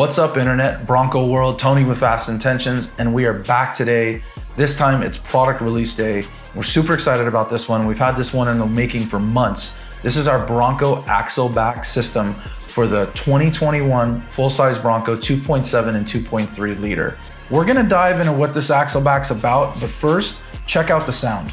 What's up, internet? Bronco world, Tony with Fast Intentions, and we are back today. This time it's product release day. We're super excited about this one. We've had this one in the making for months. This is our Bronco Axle-back system for the 2021 full-size Bronco 2.7 and 2.3 liter. We're gonna dive into what this Axle-back's about, but first, check out the sound.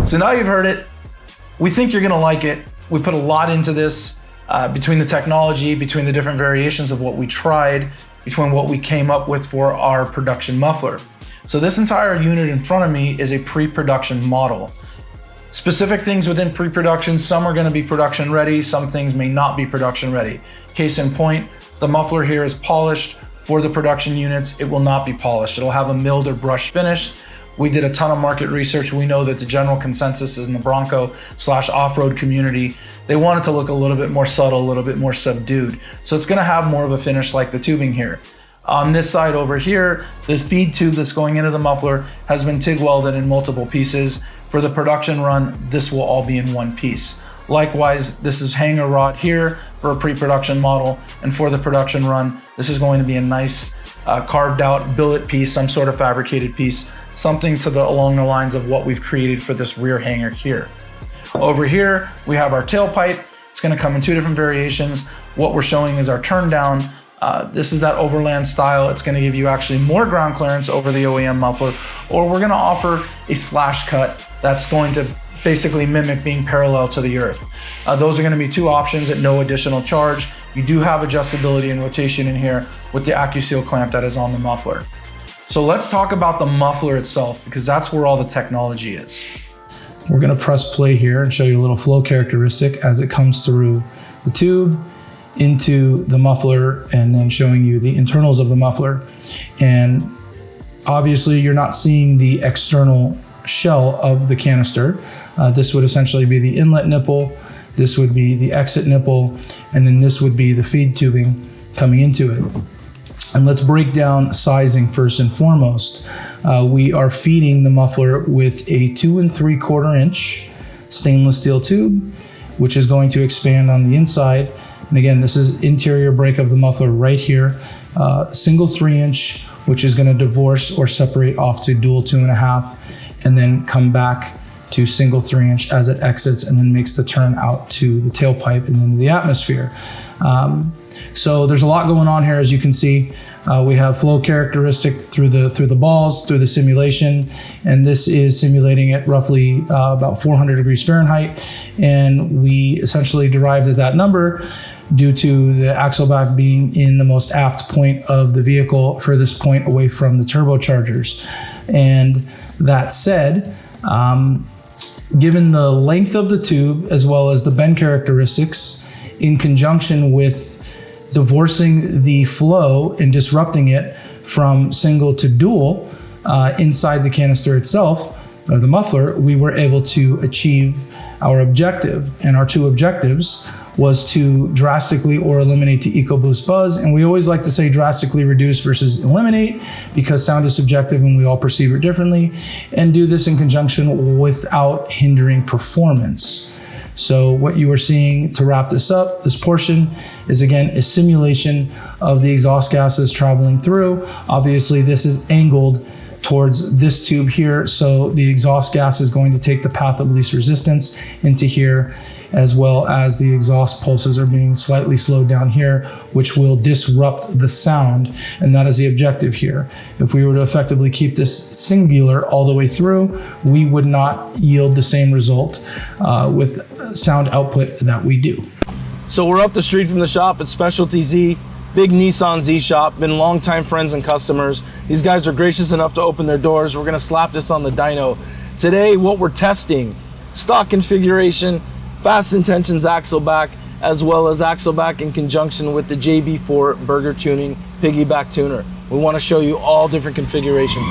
So now you've heard it. We think you're gonna like it. We put a lot into this between the technology, between the different variations of what we tried, between what we came up with for our production muffler. So this entire unit in front of me is a pre-production model. Specific things within pre-production, some are gonna be production ready, some things may not be production ready. Case in point, the muffler here is polished. For the production units, it will not be polished. It'll have a milled or brushed finish. We did a ton of market research. We know that the general consensus is in the Bronco/off-road community. They want it to look a little bit more subtle, a little bit more subdued. So it's gonna have more of a finish like the tubing here. On this side over here, the feed tube that's going into the muffler has been TIG welded in multiple pieces. For the production run, this will all be in one piece. Likewise, this is hanger rod here for a pre-production model. And for the production run, this is going to be a nice carved out billet piece, some sort of fabricated piece, something along the lines of what we've created for this rear hanger here. Over here, we have our tailpipe. It's gonna come in two different variations. What we're showing is our turn down. This is that overland style. It's gonna give you actually more ground clearance over the OEM muffler, or we're gonna offer a slash cut that's going to basically mimic being parallel to the earth. Those are gonna be two options at no additional charge. You do have adjustability and rotation in here with the AccuSeal clamp that is on the muffler. So let's talk about the muffler itself, because that's where all the technology is. We're gonna press play here and show you a little flow characteristic as it comes through the tube into the muffler, and then showing you the internals of the muffler. And obviously you're not seeing the external shell of the canister. This would essentially be the inlet nipple, this would be the exit nipple, and then this would be the feed tubing coming into it. And let's break down sizing first and foremost. We are feeding the muffler with a 2 3/4 inch stainless steel tube, which is going to expand on the inside. And again, this is interior break of the muffler right here. Single 3-inch, which is gonna divorce or separate off to dual 2.5, and then come back to single 3-inch as it exits, and then makes the turn out to the tailpipe and into the atmosphere. So there's a lot going on here, as you can see. We have flow characteristic through the balls, through the simulation, and this is simulating at roughly about 400 degrees Fahrenheit. And we essentially derived at that number due to the AXLEBACK being in the most aft point of the vehicle, furthest point away from the turbochargers. And that said, Given the length of the tube as well as the bend characteristics, in conjunction with divorcing the flow and disrupting it from single to dual inside the canister itself, or the muffler, we were able to achieve our objective. And our two objectives was to drastically or eliminate the EcoBoost buzz. And we always like to say drastically reduce versus eliminate, because sound is subjective and we all perceive it differently, and do this in conjunction without hindering performance. So what you are seeing, to wrap this up, this portion is again a simulation of the exhaust gases traveling through. Obviously this is angled towards this tube here, so the exhaust gas is going to take the path of least resistance into here, as well as the exhaust pulses are being slightly slowed down here, which will disrupt the sound, and that is the objective here. If we were to effectively keep this singular all the way through, we would not yield the same result with sound output that we do. So we're up the street from the shop at Specialty Z. Big Nissan Z shop, been longtime friends and customers. These guys are gracious enough to open their doors. We're gonna slap this on the dyno. Today, what we're testing, stock configuration, Fast Intentions AXLEBACK, as well as AXLEBACK in conjunction with the JB4 Burger Tuning Piggyback Tuner. We wanna show you all different configurations.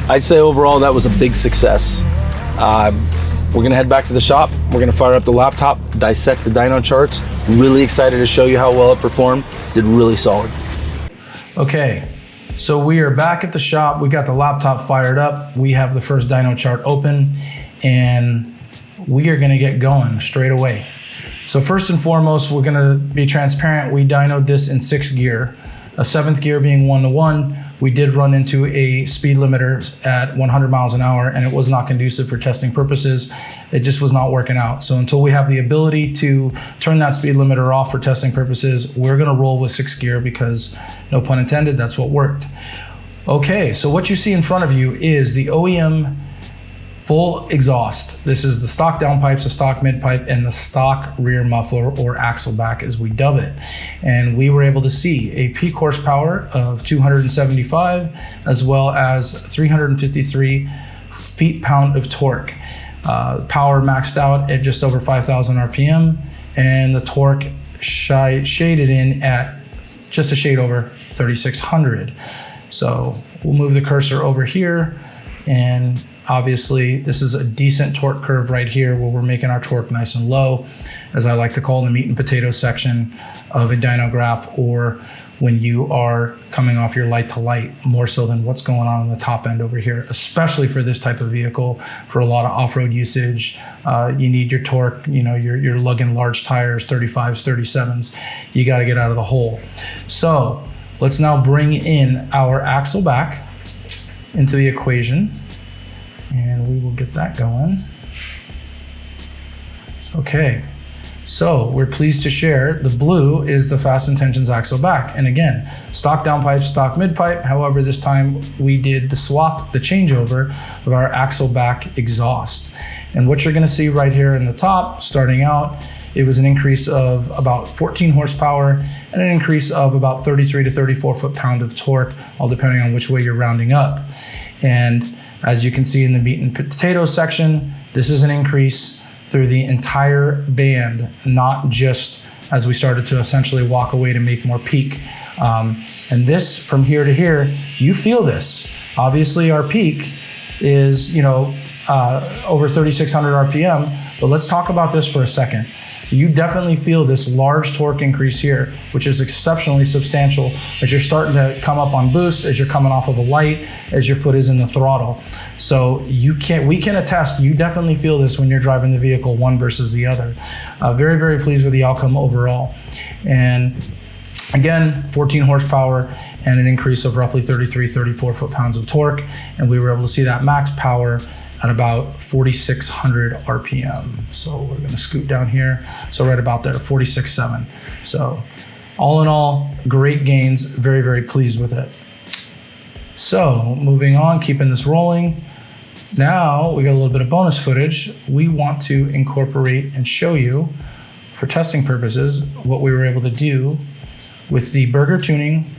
I'd say overall that was a big success. We're gonna head back to the shop. We're gonna fire up the laptop, dissect the dyno charts. Really excited to show you how well it performed. Did really solid. Okay, so we are back at the shop. We got the laptop fired up. We have the first dyno chart open, and we are gonna get going straight away. So first and foremost, we're gonna be transparent. We dynoed this in 6th gear, a 7th gear being 1-to-1. We did run into a speed limiter at 100 miles an hour, and it was not conducive for testing purposes. It just was not working out. So until we have the ability to turn that speed limiter off for testing purposes, we're gonna roll with 6th gear because, no pun intended, that's what worked. Okay, so what you see in front of you is the OEM full exhaust. This is the stock downpipes, the stock midpipe, and the stock rear muffler, or AXLEBACK as we dub it. And we were able to see a peak horsepower of 275, as well as 353 feet-pound of torque. Power maxed out at just over 5,000 RPM, and the torque shaded in at just a shade over 3,600. So we'll move the cursor over here, and obviously, this is a decent torque curve right here where we're making our torque nice and low, as I like to call the meat and potato section of a dyno graph, or when you are coming off your light to light, more so than what's going on the top end over here, especially for this type of vehicle. For a lot of off-road usage, you need your torque, you know, you're lugging large tires, 35s, 37s, you gotta get out of the hole. So let's now bring in our AXLEBACK into the equation, and we will get that going. Okay, so we're pleased to share the blue is the Fast Intentions AXLEBACK. And again, stock downpipe, stock midpipe. However, this time we did the swap, the changeover of our AXLEBACK exhaust. And what you're gonna see right here in the top, starting out, it was an increase of about 14 horsepower and an increase of about 33 to 34 foot-pound of torque, all depending on which way you're rounding up. And as you can see in the meat and potatoes section, this is an increase through the entire band, not just as we started to essentially walk away to make more peak. And this, from here to here, you feel this. Obviously our peak is, you know, over 3,600 RPM, but let's talk about this for a second. You definitely feel this large torque increase here, which is exceptionally substantial as you're starting to come up on boost, as you're coming off of a light, as your foot is in the throttle. So we can attest, you definitely feel this when you're driving the vehicle, one versus the other. Very, very pleased with the outcome overall. And again, 14 horsepower and an increase of roughly 34 foot-pounds of torque. And we were able to see that max power at about 4,600 RPM. So we're gonna scoot down here. So right about there, 46.7. So all in all, great gains, very, very pleased with it. So moving on, keeping this rolling. Now we got a little bit of bonus footage. We want to incorporate and show you, for testing purposes, what we were able to do with the Burger Tuning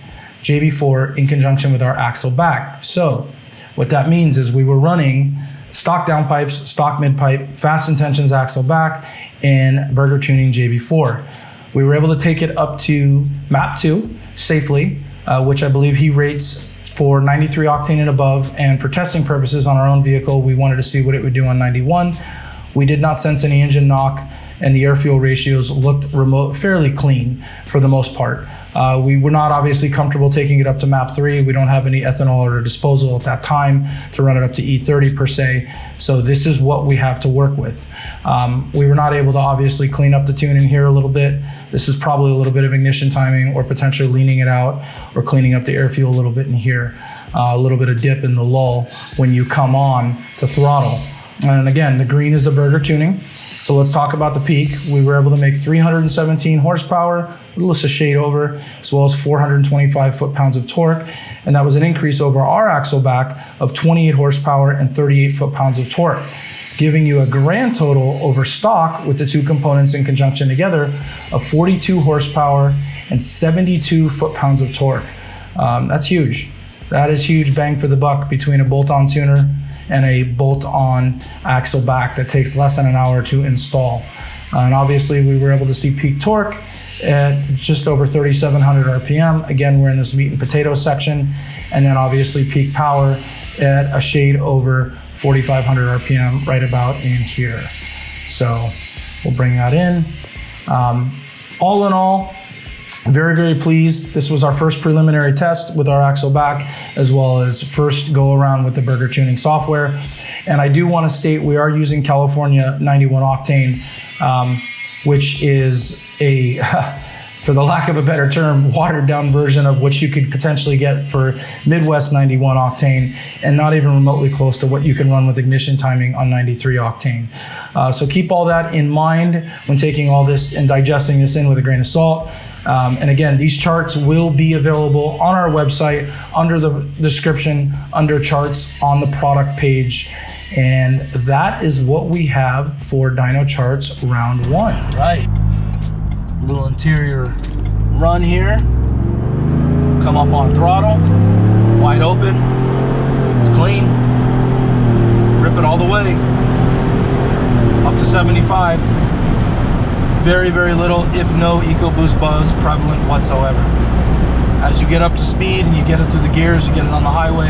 JB4 in conjunction with our AXLEBACK. So what that means is we were running stock downpipes, stock midpipe, fast intentions AXLEBACK, and Burger Tuning JB4. We were able to take it up to MAP 2 safely, which I believe he rates for 93 octane and above. And for testing purposes on our own vehicle, we wanted to see what it would do on 91. We did not sense any engine knock, and the air fuel ratios looked fairly clean for the most part. We were not obviously comfortable taking it up to MAP 3. We don't have any ethanol at our disposal at that time to run it up to E30 per se. So this is what we have to work with. We were not able to obviously clean up the tune in here a little bit. This is probably a little bit of ignition timing or potentially leaning it out or cleaning up the air fuel a little bit in here. A little bit of dip in the lull when you come on to throttle. And again, the green is a Burger Tuning. So let's talk about the peak. We were able to make 317 horsepower, a little shade over, as well as 425 foot-pounds of torque. And that was an increase over our AXLEBACK of 28 horsepower and 38 foot-pounds of torque, giving you a grand total over stock with the two components in conjunction together of 42 horsepower and 72 foot-pounds of torque. That's huge. That is huge bang for the buck between a bolt-on tuner and a bolt-on AXLEBACK that takes less than an hour to install. And obviously we were able to see peak torque at just over 3,700 RPM. Again, we're in this meat and potato section. And then obviously peak power at a shade over 4,500 RPM, right about in here. So we'll bring that in. All in all, very, very pleased. This was our first preliminary test with our AXLEBACK, as well as first go around with the Burger Tuning software. And I do want to state we are using California 91 octane, which is a, for the lack of a better term, watered down version of what you could potentially get for Midwest 91 octane, and not even remotely close to what you can run with ignition timing on 93 octane. So keep all that in mind when taking all this and digesting this in with a grain of salt. And again, these charts will be available on our website under the description, under charts on the product page. And that is what we have for dyno charts round 1. Right. Little interior run here. Come up on throttle, wide open, it's clean. Rip it all the way, up to 75. Very, very little, if no, EcoBoost buzz prevalent whatsoever. As you get up to speed and you get it through the gears, you get it on the highway,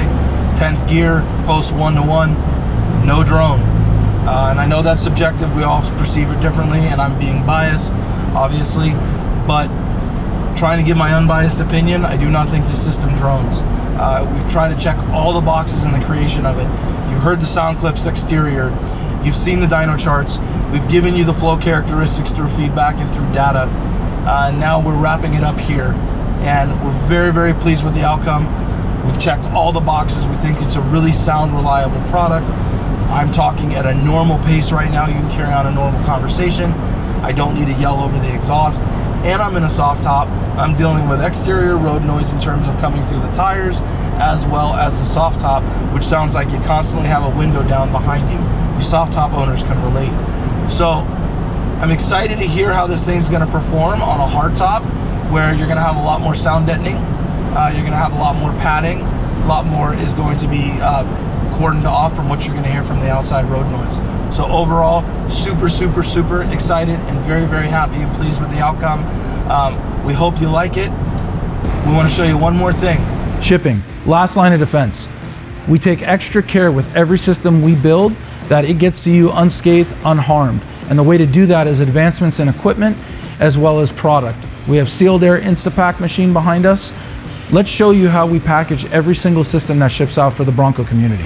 10th gear, post 1-to-1, no drone. And I know that's subjective, we all perceive it differently, and I'm being biased, obviously, but trying to give my unbiased opinion, I do not think this system drones. We've tried to check all the boxes in the creation of it. You've heard the sound clips exterior, you've seen the dyno charts, we've given you the flow characteristics through feedback and through data. Now we're wrapping it up here, and we're very, very pleased with the outcome. We've checked all the boxes. We think it's a really sound, reliable product. I'm talking at a normal pace right now. You can carry on a normal conversation. I don't need to yell over the exhaust. And I'm in a soft top. I'm dealing with exterior road noise in terms of coming through the tires, as well as the soft top, which sounds like you constantly have a window down behind you. You soft top owners can relate. So I'm excited to hear how this thing's gonna perform on a hard top, where you're gonna have a lot more sound deadening. You're gonna have a lot more padding. A lot more is going to be cordoned off from what you're gonna hear from the outside road noise. So overall, super, super, super excited and very, very happy and pleased with the outcome. We hope you like it. We wanna show you one more thing. Shipping, last line of defense. We take extra care with every system we build that it gets to you unscathed, unharmed. And the way to do that is advancements in equipment as well as product. We have sealed air Instapack machine behind us. Let's show you how we package every single system that ships out for the Bronco community.